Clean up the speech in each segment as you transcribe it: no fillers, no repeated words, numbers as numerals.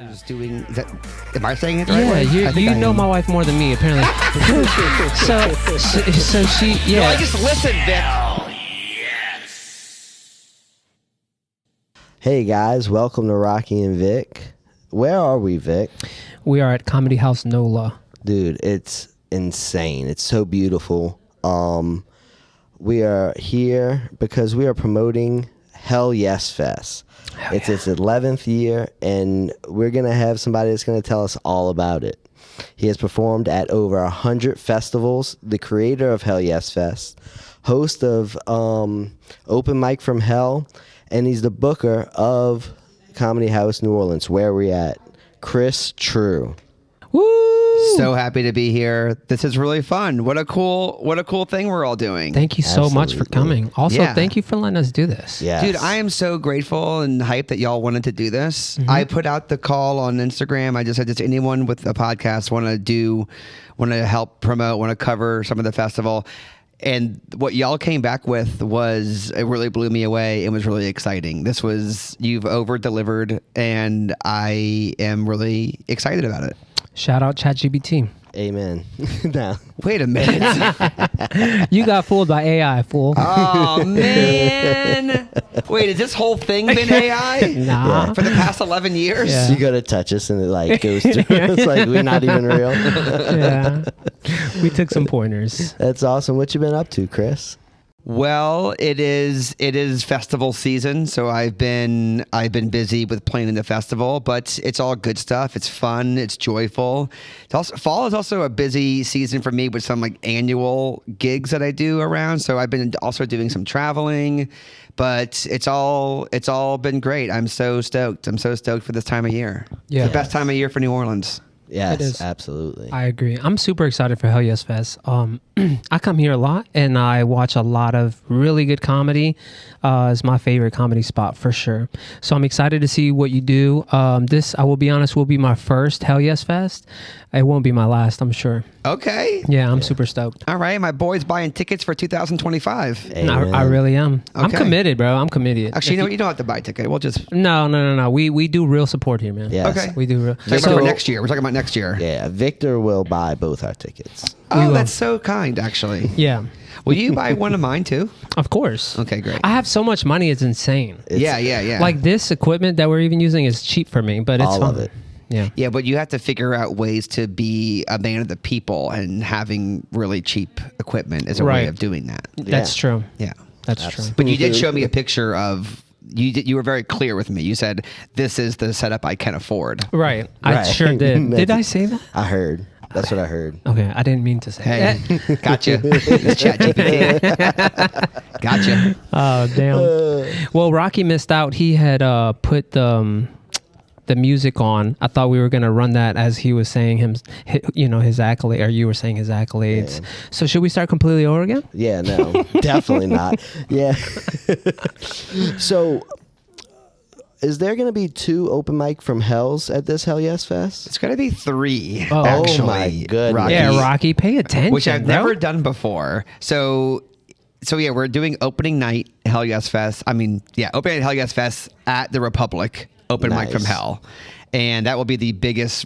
Is doing is that? Am I saying it the right way? Yeah, you know my wife more than me, apparently. so she, yeah. No, I just listened, Vic. Hey guys, welcome to Rocky and Vic. Where are we, Vic? We are at Comedy House NOLA. Dude, it's insane. It's so beautiful. We are here because we are promoting Hell Yes Fest. It's its 11th year, and we're going to have somebody that's going to tell us all about it. He has performed at over 100 festivals, the creator of Hell Yes Fest, host of Open Mic from Hell, and he's the booker of Comedy House New Orleans, where we at. Chris Trew. Woo! So happy to be here. This is really fun. What a cool thing we're all doing. Thank you so much for coming. Also, Yeah. thank you for letting us do this. Yes. Dude, I am so grateful and hyped that y'all wanted to do this. I put out the call on Instagram. I just said, does anyone with a podcast want to help promote, want to cover some of the festival? And what y'all came back with it really blew me away. It was really exciting. You've over-delivered, and I am really excited about it. Shout out ChatGPT. Amen. Now, Wait a minute. You got fooled by AI, fool. Oh, man. Wait, has this whole thing been AI? Nah. For the past 11 years? Yeah. you go to touch us and it like goes through. It's like we're not even real. Yeah. We took some pointers. That's awesome. What you been up to, Chris? Well, it is festival season, so I've been busy with planning the festival, but it's all good stuff. It's fun, it's joyful. Fall is also a busy season for me with some like annual gigs that I do around. So I've been also doing some traveling, but it's all been great. I'm so stoked. I'm so stoked for this time of year. Yeah. It's the best time of year for New Orleans. Yes, It is. absolutely. I agree. I'm super excited for Hell Yes Fest. I come here a lot and I watch a lot of really good comedy. It's my favorite comedy spot for sure. So I'm excited to see what you do. This, I will be honest, will be my first Hell Yes Fest. It won't be my last, I'm sure. Okay. Yeah, I'm super stoked. All right. My boy's buying tickets for 2025. Amen. I really am. I'm Okay. committed, bro. I'm committed. Actually, you don't have to buy a ticket. We'll just No. We do real support here, man. Yes. Okay. We do real. talking about for next year. We're talking about next year. Yeah, Victor will buy both our tickets. Oh, will. that's so kind, actually. Yeah, Will you buy one of mine too? of course. Okay, great. I have so much money, it's insane. Yeah. Like this equipment that we're even using is cheap for me, but it's All fun. of it. Yeah. Yeah, but you have to figure out ways to be a man of the people, and having really cheap equipment is a way Right. of doing that. That's true. Yeah. That's true. But you did show me a picture of you were very clear with me. You said this is the setup I can afford. Right. I Right. sure did. Did I say that? I heard. That's what I heard. Okay. I didn't mean to say Hey, that. gotcha. It's ChatGPT. Gotcha. Oh, damn. Well, Rocky missed out. He had put the music on. I thought we were going to run that as he was saying his accolade, or you were saying his accolades. Yeah. So should we start completely over again? Yeah, no, definitely not. Yeah. So, is there going to be 2 open mic from Hells at this Hell Yes Fest? It's gonna be 3. Oh, actually, my goodness. Rocky. Yeah, Rocky, pay attention. Which I've bro. never done before. So yeah, we're doing opening night Hell Yes Fest. Opening night Hell Yes Fest at the Republic. Open mic from Nice. Hell. And that will be the biggest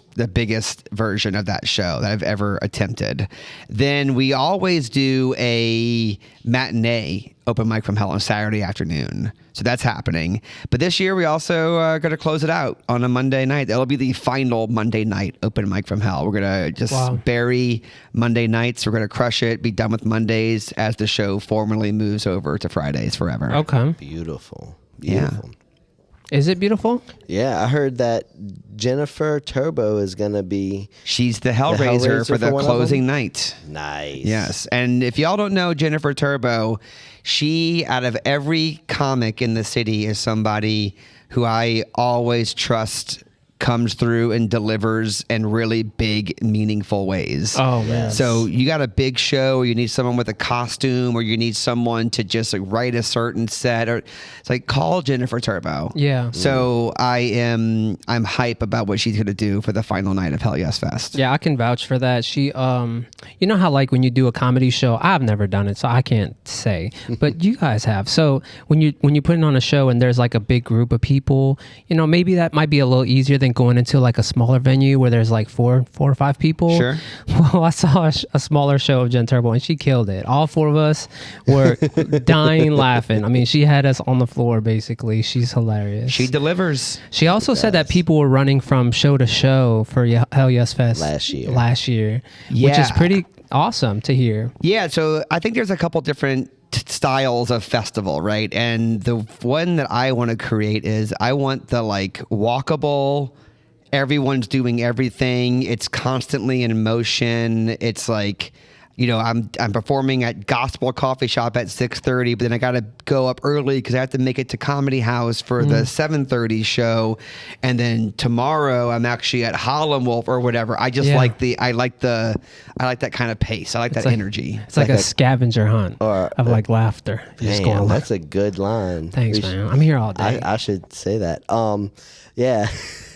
version of that show that I've ever attempted. Then we always do a matinee open mic from Hell on Saturday afternoon. So that's happening. But this year we also are going to close it out on a Monday night. That'll be the final Monday night open mic from Hell. We're going to just bury Monday nights. We're going to crush it, be done with Mondays as the show formally moves over to Fridays forever. Okay. Beautiful. Yeah. Beautiful. Is it beautiful? Yeah, I heard that Jennifer Turbo is going to be... She's the Hellraiser for the one of closing them? night. Nice. Yes. And if y'all don't know Jennifer Turbo, she, out of every comic in the city, is somebody who I always trust comes through and delivers in really big, meaningful ways. Oh, man. Yes. So you got a big show, or you need someone with a costume, or you need someone to just like write a certain set, or it's like call Jennifer Turbo. Yeah. So I'm hype about what she's gonna do for the final night of Hell Yes Fest. Yeah, I can vouch for that. She, you know how like when you do a comedy show, I've never done it, so I can't say, but you guys have. So when you're putting on a show and there's like a big group of people, maybe that might be a little easier than than going into like a smaller venue where there's like four or five people. Sure. Well, I saw a smaller show of Jen Turbo, and she killed it. All four of us were dying laughing. I mean, she had us on the floor, basically. She's hilarious. She delivers. She also said that people were running from show to show for Hell Yes Fest last year, which is pretty awesome to hear. Yeah, so I think there's a couple different styles of festival, right? And the one that I want to create is I want the like walkable, everyone's doing everything, it's constantly in motion. It's like, you know, I'm performing at Gospel Coffee Shop at 6:30, but then I got to go up early because I have to make it to Comedy House for the 7:30 show, and then tomorrow I'm actually at Harlem Wolf or whatever. I just like that kind of pace. I like that energy. It's like a scavenger hunt of like laughter. Damn, that's a good line. Thanks, man. I'm here all day. I should say that. Yeah.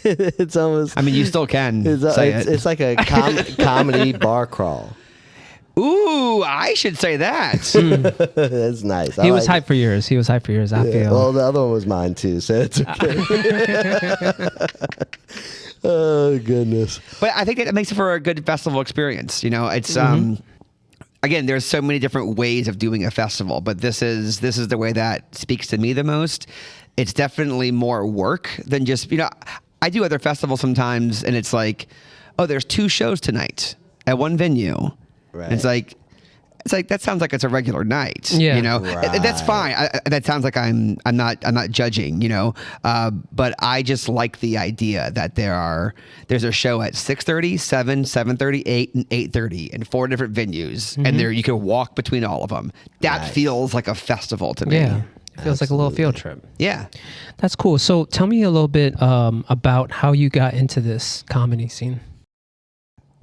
It's almost. I mean, you still can. It's like a comedy bar crawl. Ooh, I should say that. That's nice. He was hyped for yours. I feel. Well, the other one was mine too, so it's okay. Oh goodness! But I think that it makes it for a good festival experience. You know, it's again, there's so many different ways of doing a festival, but this is the way that speaks to me the most. It's definitely more work than just, you know, I do other festivals sometimes, and it's like, oh, there's 2 shows tonight at one venue. Right. It's like that sounds like it's a regular night. Yeah. You know, that's fine. That sounds like I'm not judging. You know, but I just like the idea that there's a show at 6:30, 7, 7:30, 8, and 8:30 in 4 different venues, and there you can walk between all of them. That feels like a festival to me. Yeah. It feels like a little field trip. Yeah. That's cool. So tell me a little bit about how you got into this comedy scene.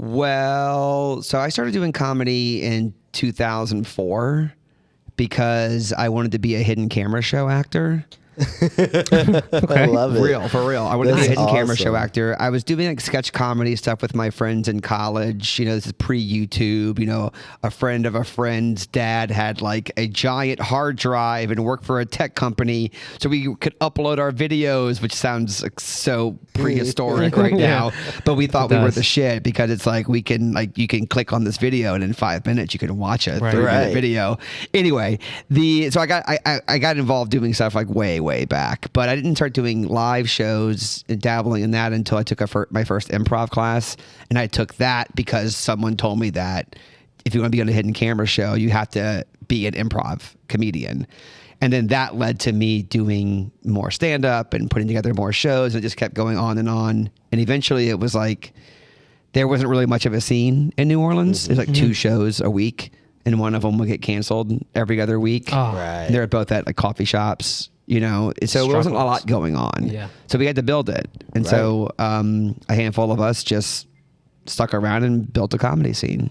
Well, so I started doing comedy in 2004 because I wanted to be a hidden camera show actor. I love it. For real. I wanted to be a hidden camera show actor. I was doing like sketch comedy stuff with my friends in college. You know, this is pre-YouTube. You know, a friend of a friend's dad had like a giant hard drive and worked for a tech company, so we could upload our videos, which sounds like so prehistoric right now. But we thought we were the shit because it's like you can click on this video and in 5 minutes you can watch a 3-minute video. Anyway, so I got involved doing stuff like way back, but I didn't start doing live shows and dabbling in that until I took my first improv class. And I took that because someone told me that if you want to be on a hidden camera show, you have to be an improv comedian. And then that led to me doing more stand-up and putting together more shows, and it just kept going on. And eventually it was like there wasn't really much of a scene in New Orleans. It was like 2 shows a week, and one of them would get canceled every other week. Oh. Right. They're both at like coffee shops. You know, so there wasn't a lot going on. Yeah. So we had to build it. And so a handful of us just stuck around and built a comedy scene.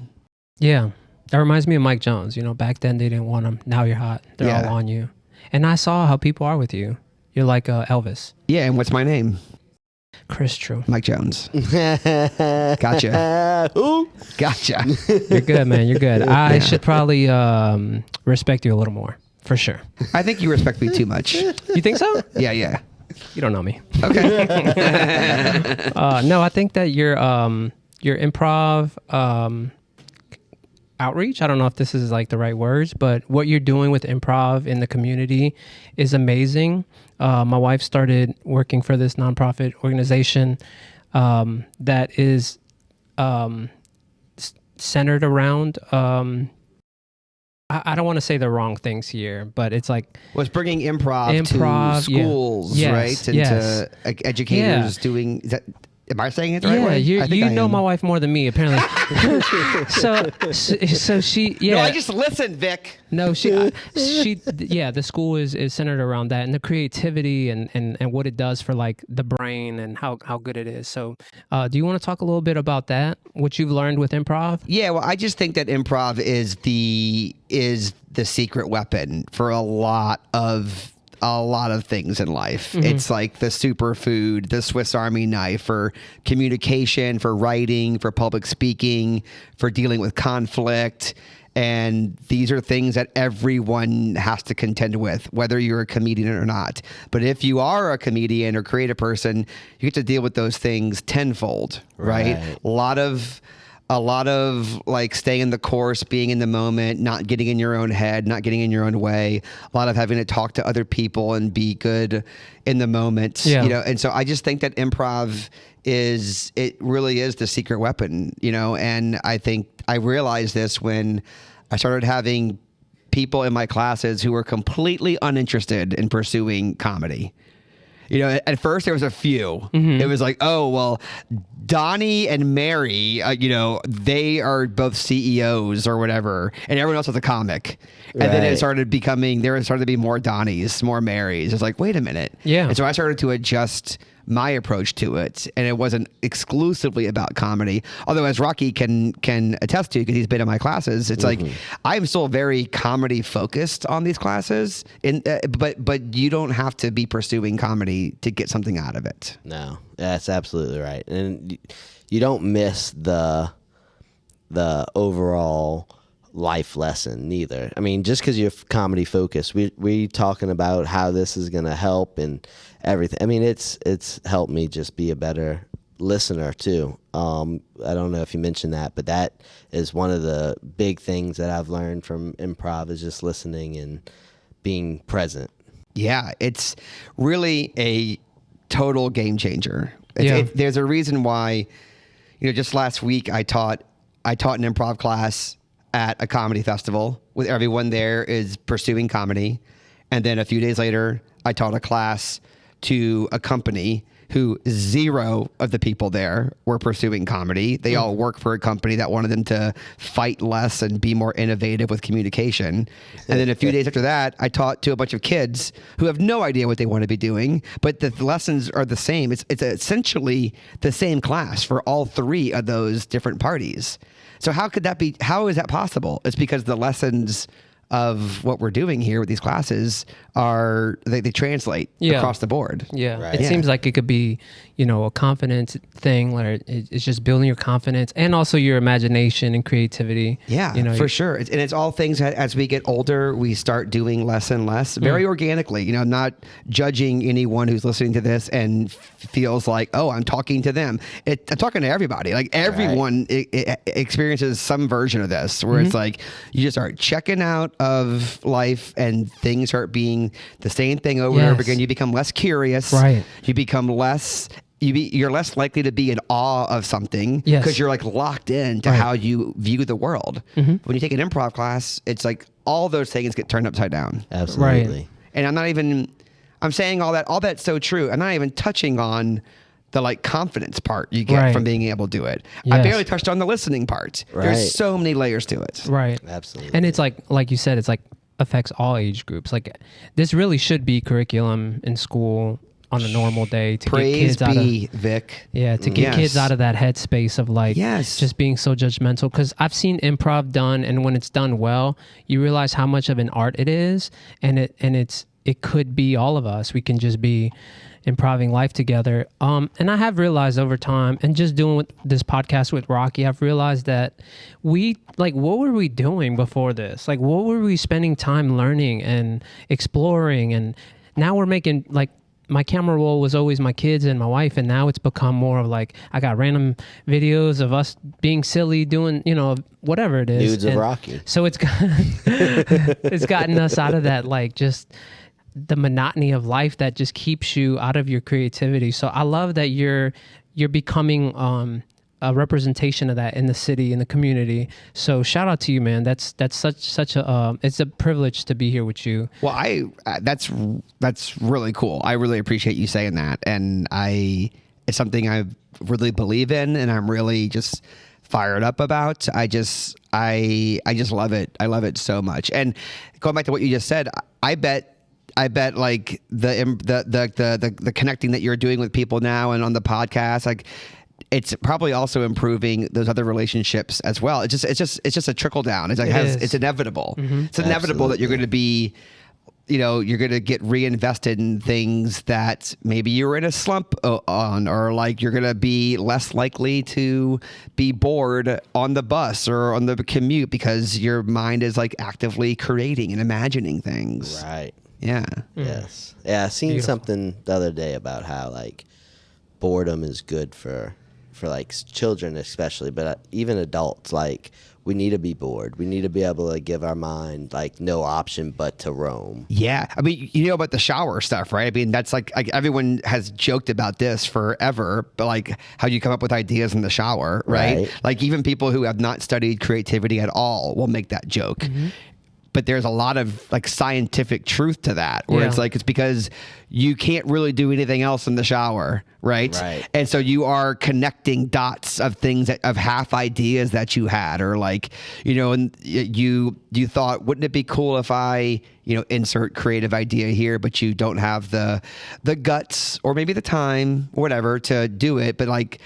Yeah. That reminds me of Mike Jones. You know, back then they didn't want him. Now you're hot. They're all on you. And I saw how people are with you. You're like Elvis. Yeah. And what's my name? Chris Trew. Mike Jones. Gotcha. Gotcha. You're good, man. You're good. I should probably respect you a little more. For sure. I think you respect me too much. You think so? Yeah. You don't know me. Okay. No, I think that your improv outreach, I don't know if this is like the right words, but what you're doing with improv in the community is amazing. My wife started working for this nonprofit organization that is centered around I don't want to say the wrong things here, but it's like was bringing improv to schools, right? And to educators doing that. Am I saying it the right way? Yeah, you know my wife more than me, apparently. so she, No, I just listen, Vic. No, the school is centered around that and the creativity and what it does for like the brain and how good it is. So, do you want to talk a little bit about that? What you've learned with improv? Yeah, well, I just think that improv is the secret weapon for a lot of a lot of things in life. It's like the superfood, the Swiss Army knife for communication, for writing, for public speaking, for dealing with conflict. And these are things that everyone has to contend with, whether you're a comedian or not. But if you are a comedian or creative person, you get to deal with those things tenfold, right? A lot of like staying in the course, being in the moment, not getting in your own head, not getting in your own way. A lot of having to talk to other people and be good in the moment. Yeah. And so I just think that improv it really is the secret weapon, and I think I realized this when I started having people in my classes who were completely uninterested in pursuing comedy. At first there was a few. It was like, oh, well, Donnie and Mary, they are both CEOs or whatever, and everyone else was a comic. And then it started to be more Donnies, more Marys. It's like, wait a minute. Yeah. And so I started to adjust my approach to it, and it wasn't exclusively about comedy. Although, as Rocky can attest to, because he's been in my classes, it's like I'm still very comedy focused on these classes. But you don't have to be pursuing comedy to get something out of it. No, that's absolutely right, and you don't miss the overall life lesson neither. I mean, just because you're comedy focused, we talking about how this is going to help and everything. I mean, it's helped me just be a better listener too. I don't know if you mentioned that, but that is one of the big things that I've learned from improv is just listening and being present. Yeah, it's really a total game changer. Yeah. There's a reason why, just last week I taught an improv class at a comedy festival with everyone there is pursuing comedy. And then a few days later, I taught a class to a company who 0 of the people there were pursuing comedy. They all work for a company that wanted them to fight less and be more innovative with communication. And then a few days after that, I taught to a bunch of kids who have no idea what they want to be doing, but the lessons are the same. It's essentially the same class for all 3 of those different parties. So how could that be? How is that possible? It's because the lessons of what we're doing here with these classes they translate across the board. Yeah. Right. It seems like it could be, a confidence thing where it's just building your confidence and also your imagination and creativity. Yeah, for sure. And it's all things that as we get older, we start doing less and less very organically, I'm not judging anyone who's listening to this and feels like, oh, I'm talking to them. I'm talking to everybody. Like everyone experiences some version of this where it's like, you just start checking out of life and things start being the same thing over and over again. You become less curious. Right. You become you're less likely to be in awe of something because you're like locked into how you view the world. When you take an improv class, it's like all those things get turned upside down. Absolutely. Right. And I'm saying all that's so true. I'm not even touching on the like confidence part you get from being able to do it. I barely touched on the listening part. There's so many layers to it. Right. Absolutely. And it's like you said, it's like affects all age groups. Like this really should be curriculum in school on a normal day to get kids out of Vic. Yeah, to get kids out of that headspace of like just being so judgmental. Because I've seen improv done, and when it's done well, you realize how much of an art it is, and it could be all of us. We can just be improving life together. And I have realized over time, and just doing this podcast with Rocky, I've realized that what were we doing before this? Like, what were we spending time learning and exploring? And now we're making my camera roll was always my kids and my wife, and now it's become more of like I got random videos of us being silly, doing whatever it is. Nudes of Rocky. So it's gotten us out of that just the monotony of life that just keeps you out of your creativity. So I love that you're becoming a representation of that in the city, in the community. So shout out to you, man. That's such a it's a privilege to be here with you. Well, that's really cool. I really appreciate you saying that, and it's something I really believe in, and I'm really just fired up about. I just love it. I love it so much. And going back to what you just said, I bet like the connecting that you're doing with people now and on the podcast, like it's probably also improving those other relationships as well. It's just a trickle down. It's inevitable. Mm-hmm. It's inevitable that you're going to be you're going to get reinvested in things that maybe you were in a slump on, or like you're going to be less likely to be bored on the bus or on the commute because your mind is like actively creating and imagining things. Right. Yeah. Yes. Yeah, I seen something the other day about how like boredom is good for like children especially, but even adults. Like we need to be bored. We need to be able to give our mind like no option but to roam. Yeah. I mean, about the shower stuff, right? I mean, that's like everyone has joked about this forever, but like how you come up with ideas in the shower, right? Like even people who have not studied creativity at all will make that joke. Mm-hmm. But there's a lot of like scientific truth to that, where it's like, it's because you can't really do anything else in the shower, right? And so you are connecting dots of things of half ideas that you had, or like, and you thought, wouldn't it be cool if I, insert creative idea here, but you don't have the guts or maybe the time or whatever to do it. But like,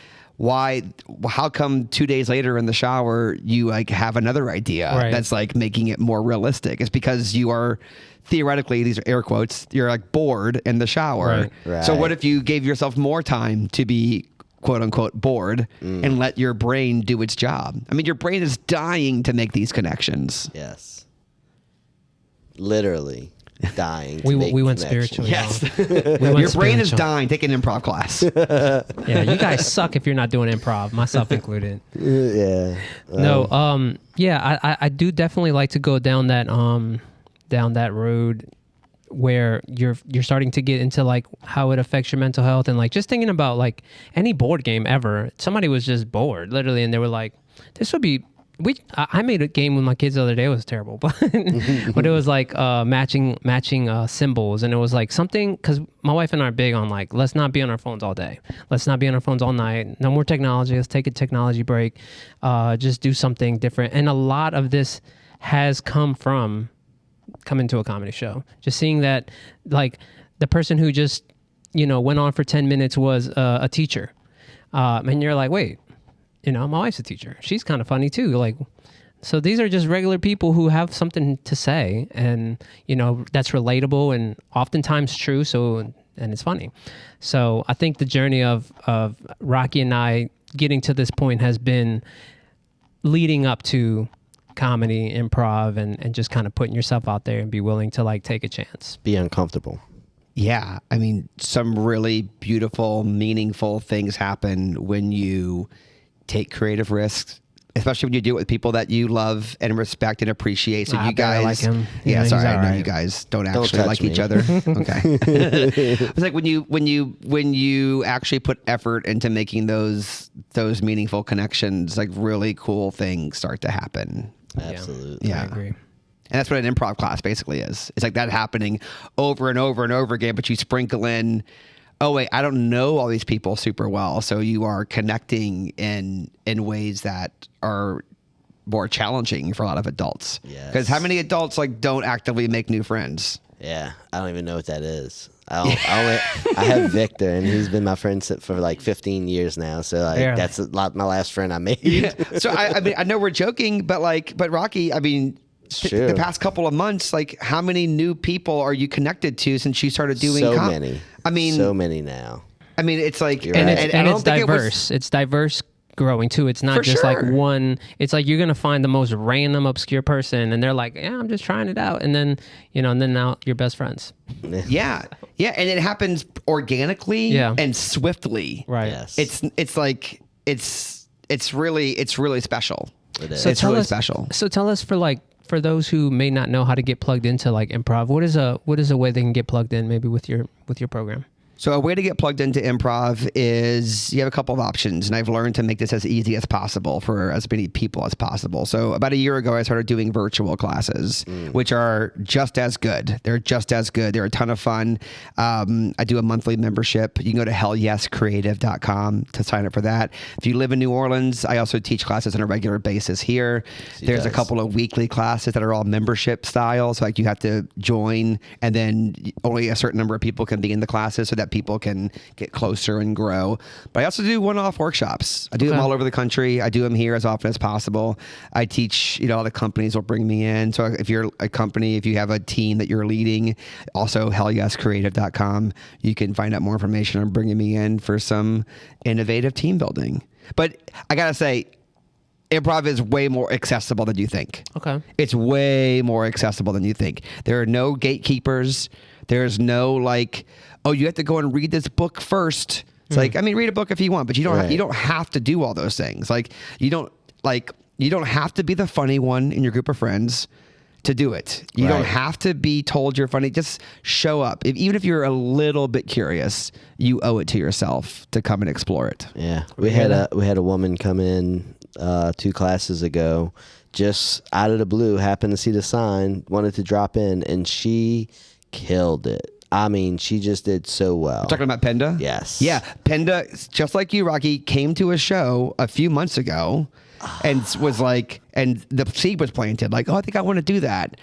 how come 2 days later in the shower you like have another idea that's like making it more realistic? It's because you are theoretically, these are air quotes, you're like bored in the shower. Right. So what if you gave yourself more time to be quote unquote bored and let your brain do its job? I mean, your brain is dying to make these connections. Yes. Literally dying. We went spiritual. Yes. Your brain is dying. Take an improv class. Yeah, you guys suck if you're not doing improv, myself included. Yeah. I do definitely like to go down that road where you're starting to get into like how it affects your mental health, and like just thinking about like any board game ever. Somebody was just bored, literally, and they were like, "This would be." I made a game with my kids the other day. It was terrible, but it was like matching symbols, and it was like something, because my wife and I are big on like, let's not be on our phones all day, let's not be on our phones all night, no more technology, let's take a technology break, just do something different. And a lot of this has come to a comedy show, just seeing that like the person who just went on for 10 minutes was a teacher, and you're like, wait. My wife's a teacher. She's kind of funny too. Like, so these are just regular people who have something to say, and that's relatable and oftentimes true. So, and it's funny. So I think the journey of Rocky and I getting to this point has been leading up to comedy, improv, and just kind of putting yourself out there and be willing to like take a chance. Be uncomfortable. Yeah. I mean, some really beautiful, meaningful things happen when you take creative risks, especially when you do it with people that you love and respect and appreciate. So you guys, like him. Yeah, sorry, I know right. You guys don't actually like each other. Okay, it's like when you actually put effort into making those meaningful connections, like really cool things start to happen. Absolutely, yeah. I agree. And that's what an improv class basically is. It's like that happening over and over and over again, but you sprinkle in, oh wait, I don't know all these people super well. So you are connecting in ways that are more challenging for a lot of adults. Yes. Because how many adults like don't actively make new friends? Yeah, I don't even know what that is. I have Victor, and he's been my friend for like 15 years now. So like that's my last friend I made. Yeah. So I mean, I know we're joking, but Rocky, I mean, the past couple of months, like how many new people are you connected to since you started doing so many? I mean, so many now. I mean, it's like, and it's diverse. It's diverse growing too. It's not just like one. It's like you're gonna find the most random, obscure person, and they're like, "Yeah, I'm just trying it out," and then and then now you're best friends. Yeah, and it happens organically and swiftly. Right. Yes. It's like it's really special. It is. So it's really special. So tell us for those who may not know how to get plugged into like improv, what is a way they can get plugged in maybe with your program? So a way to get plugged into improv is you have a couple of options, and I've learned to make this as easy as possible for as many people as possible. So about a year ago, I started doing virtual classes, which are just as good. They're just as good. They're a ton of fun. I do a monthly membership. You can go to hellyescreative.com to sign up for that. If you live in New Orleans, I also teach classes on a regular basis here. There's a couple of weekly classes that are all membership style. So like you have to join, and then only a certain number of people can be in the classes so that people can get closer and grow. But I also do one-off workshops. I do them all over the country. I do them here as often as possible. I teach, all the companies will bring me in. So if you're a company, if you have a team that you're leading, also hellyescreative.com, you can find out more information on bringing me in for some innovative team building. But I got to say, improv is way more accessible than you think. Okay. It's way more accessible than you think. There are no gatekeepers. There's no you have to go and read this book first. It's read a book if you want, but you don't have to do all those things. You don't have to be the funny one in your group of friends to do it. You don't have to be told you're funny. Just show up. Even if you're a little bit curious, you owe it to yourself to come and explore it. Yeah. We had a woman come in 2 classes ago, just out of the blue, happened to see the sign, wanted to drop in, and she killed it. I mean, she just did so well. Talking about Penda? Yes. Yeah. Penda, just like you, Rocky, came to a show a few months ago and was and the seed was planted, I think I want to do that.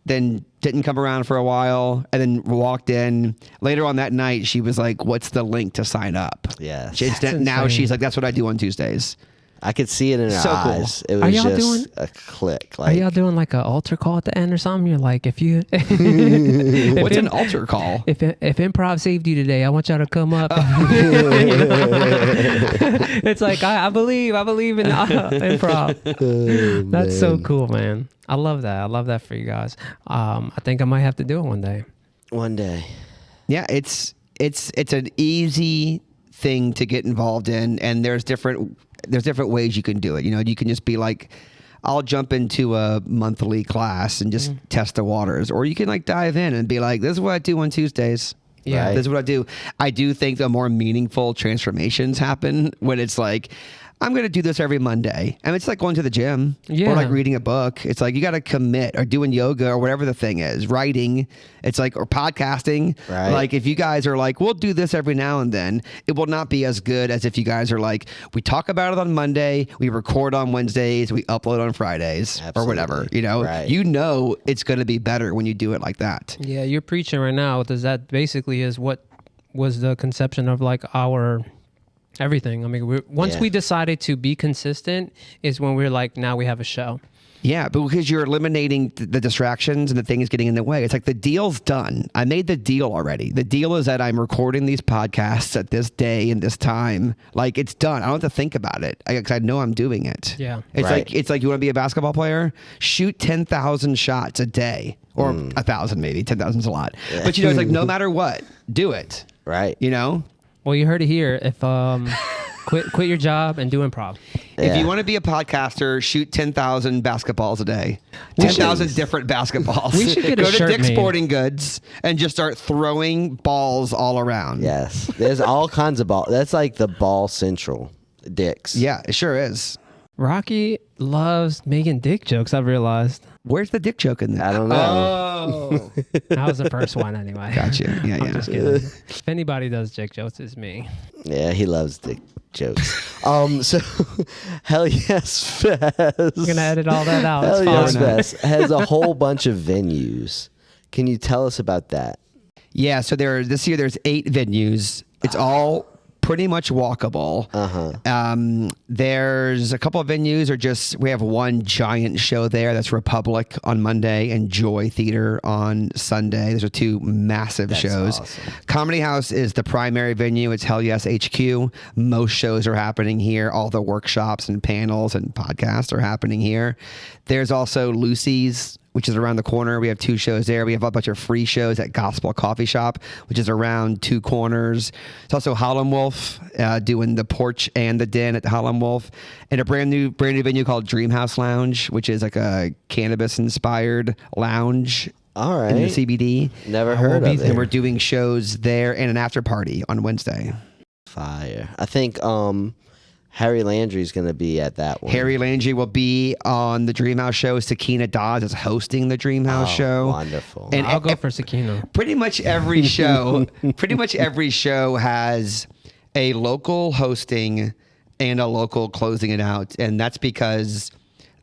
Then didn't come around for a while, and then walked in. Later on that night, she was like, what's the link to sign up? Yes. Now she's like, that's what I do on Tuesdays. I could see it in her eyes. It was just a click. Are y'all doing an altar call at the end or something? You're like, if you... What's an altar call? If improv saved you today, I want y'all to come up. It's like, I believe in improv. That's so cool, man. I love that. I love that for you guys. I think I might have to do it one day. One day. Yeah, it's an easy thing to get involved in, and there's different ways you can do it. You can just be like, I'll jump into a monthly class and just test the waters, or you can dive in and be like, this is what I do on Tuesdays. Yeah. Right. This is what I do. I do think the more meaningful transformations happen when it's I'm going to do this every Monday. And it's like going to the gym or reading a book. It's you got to commit, or doing yoga or whatever the thing is, writing. It's or podcasting. Right. If you guys are we'll do this every now and then, it will not be as good as if you guys are we talk about it on Monday, we record on Wednesdays, we upload on Fridays. Absolutely. Or whatever, Right. It's going to be better when you do it like that. Yeah, you're preaching right now. Does that basically is what was the conception of our everything? I mean, once we decided to be consistent is when we're now we have a show. Yeah, but because you're eliminating the distractions and the things getting in the way. It's the deal's done. I made the deal already. The deal is that I'm recording these podcasts at this day and this time. It's done. I don't have to think about it. I know I'm doing it. Yeah. It's you want to be a basketball player? Shoot 10,000 shots a day. Or 1,000 maybe. 10,000 is a lot. Yeah. But it's no matter what, do it. Right. Well, you heard it here. If quit your job and do improv. If you want to be a podcaster, shoot 10,000 basketballs a day. 10,000 different basketballs. We should get a Go to shirt Dick's made. Sporting Goods and just start throwing balls all around. Yes. There's all kinds of ball. That's the ball central. Dick's. Yeah, it sure is. Rocky loves making dick jokes, I've realized. Where's the dick joke in there? I don't know. Oh. That was the first one anyway. Gotcha. Yeah, I'm just kidding. If anybody does dick jokes, it's me. Yeah, he loves dick jokes. So Hell Yes Fest. I'm going to edit all that out. Hell It's Yes fine. Fest has a whole bunch of venues. Can you tell us about that? Yeah, so this year there's 8 venues. It's all pretty much walkable. There's a couple of venues we have one giant show there. That's Republic on Monday and Joy Theater on Sunday. Those are 2 massive shows. Awesome. Comedy House is the primary venue. It's Hell Yes HQ. Most shows are happening here. All the workshops and panels and podcasts are happening here. There's also Lucy's, which is around the corner. We have 2 shows there. We have a bunch of free shows at Gospel Coffee Shop, which is around 2 corners. It's also Holland Wolf doing the porch and the den at Holland Wolf, and a brand new venue called Dream House Lounge, which is a cannabis-inspired lounge. All right. In the CBD. Never heard of it. And we're doing shows there and an after party on Wednesday. Fire. I think Harry Landry's going to be at that one. Harry Landry will be on the Dreamhouse show. Sakina Dawes is hosting the Dreamhouse show. Wonderful. And I'll go for Sakina. Pretty much every show has a local hosting and a local closing it out, and that's because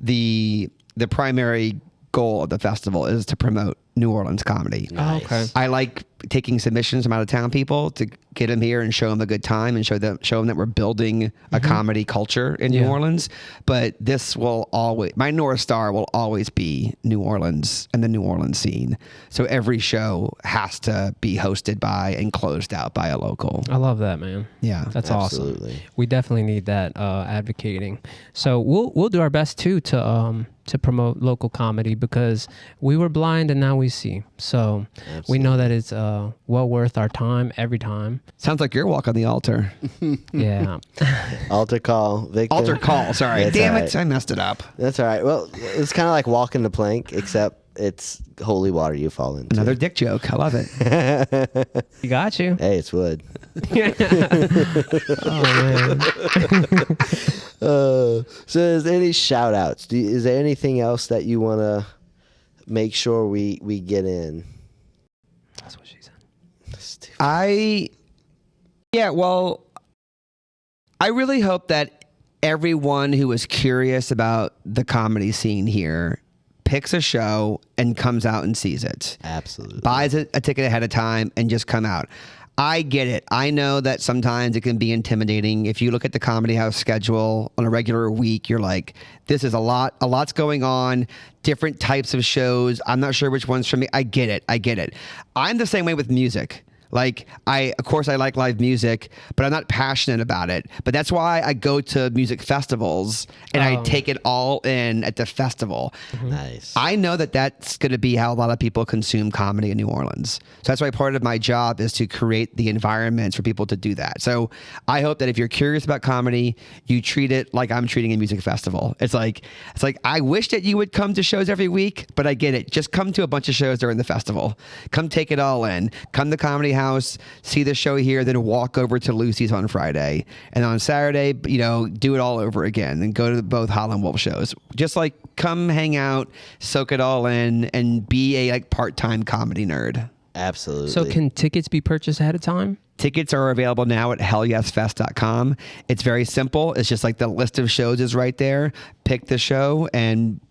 the primary goal of the festival is to promote New Orleans comedy. Oh, okay. I like taking submissions from out of town people to get them here and show them a good time and show them that we're building a comedy culture in New Orleans. But this will always, my North Star will always be New Orleans and the New Orleans scene. So every show has to be hosted by and closed out by a local. I love that, man. Yeah, That's Absolutely. awesome. We definitely need that advocating. So we'll do our best too to promote local comedy, because we were blind and now we see. So we know that it's well worth our time every time. Sounds like your walk on the altar. Yeah. Altar call, Victor. Altar call. Sorry, That's damn all it, right. I messed it up. That's all right. Well, it's kind of like walking the plank, except it's holy water you fall into. Another dick joke. I love it. You got you. Hey, it's wood. Oh, man. So is there any shout outs? Is there anything else that you want to make sure we get in? That's what she said. I really hope that everyone who is curious about the comedy scene here picks a show and comes out and sees it. Absolutely. Buys a ticket ahead of time and just come out. I get it. I know that sometimes it can be intimidating. If you look at the Comedy House schedule on a regular week, you're like, this is a lot's going on, different types of shows. I'm not sure which one's for me. I get it. I'm the same way with music. Like, of course I like live music, but I'm not passionate about it. But that's why I go to music festivals and I take it all in at the festival. Nice. I know that that's going to be how a lot of people consume comedy in New Orleans. So that's why part of my job is to create the environments for people to do that. So I hope that if you're curious about comedy, you treat it like I'm treating a music festival. It's like I wish that you would come to shows every week, but I get it. Just come to a bunch of shows during the festival. Come take it all in. Come to Comedy House, see the show here, then walk over to Lucy's on Friday, and on Saturday, do it all over again, and go to both Holland Wolf shows. Just like come hang out, soak it all in, and be a part-time comedy nerd. Absolutely. So can tickets be purchased ahead of time? Tickets are available now at hellyesfest.com. It's very simple. It's just like the list of shows is right there. Pick the show and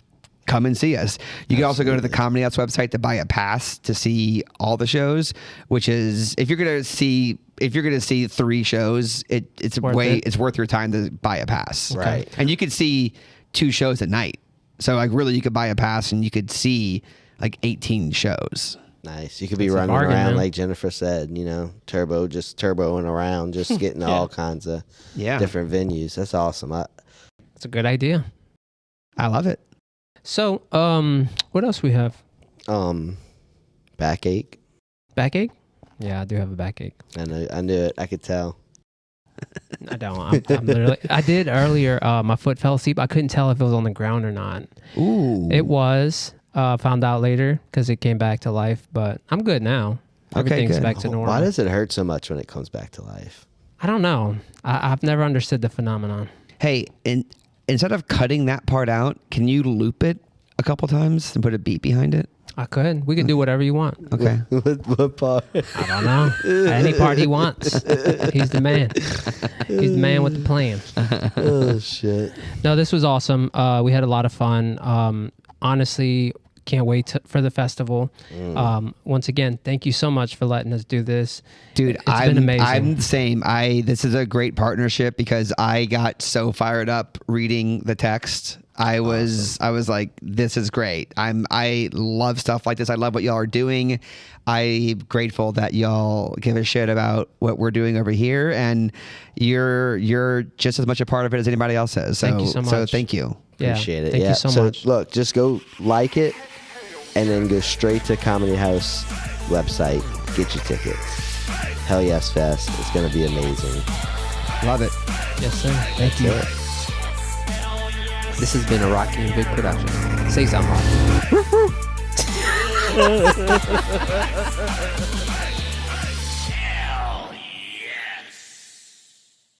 come and see us. You can also go to the Comedy House website to buy a pass to see all the shows, which is if you're gonna see 3 shows, it's worth your time to buy a pass. Right. And you could see 2 shows at night. So like really you could buy a pass and you could see like 18 shows. Nice. You could be That's a running bargain, around man. like Jennifer said, turboing around, just getting all kinds of different venues. That's awesome. It's a good idea. I love it. So, what else we have? Backache. Backache? Yeah, I do have a backache. I knew it. I could tell. I don't. I'm literally. I did earlier. My foot fell asleep. I couldn't tell if it was on the ground or not. Ooh. It was. Found out later because it came back to life. But I'm good now. Okay, Everything's good. back to normal. Why does it hurt so much when it comes back to life? I don't know. I've never understood the phenomenon. Hey, instead of cutting that part out, can you loop it a couple times and put a beat behind it? I could. We could do whatever you want. Okay. What part? I don't know. Any part he wants. He's the man. He's the man with the plan. Oh, shit. No, this was awesome. We had a lot of fun. Honestly, can't wait for the festival. Once again, thank you so much for letting us do this. Dude, It's been amazing. I'm the same. This is a great partnership because I got so fired up reading the text. I was like, this is great. I love stuff like this. I love what y'all are doing. I'm grateful that y'all give a shit about what we're doing over here, and you're just as much a part of it as anybody else is. So, Thank you so much. So thank you. Yeah, Appreciate it. Thank you so much. Look, just go like it and then go straight to Comedy House website. Get your tickets. Hell Yes Fest. It's going to be amazing. Love it. Yes, sir. Thank you. it. This has been a Rocky and Big production. Say something, Rocky.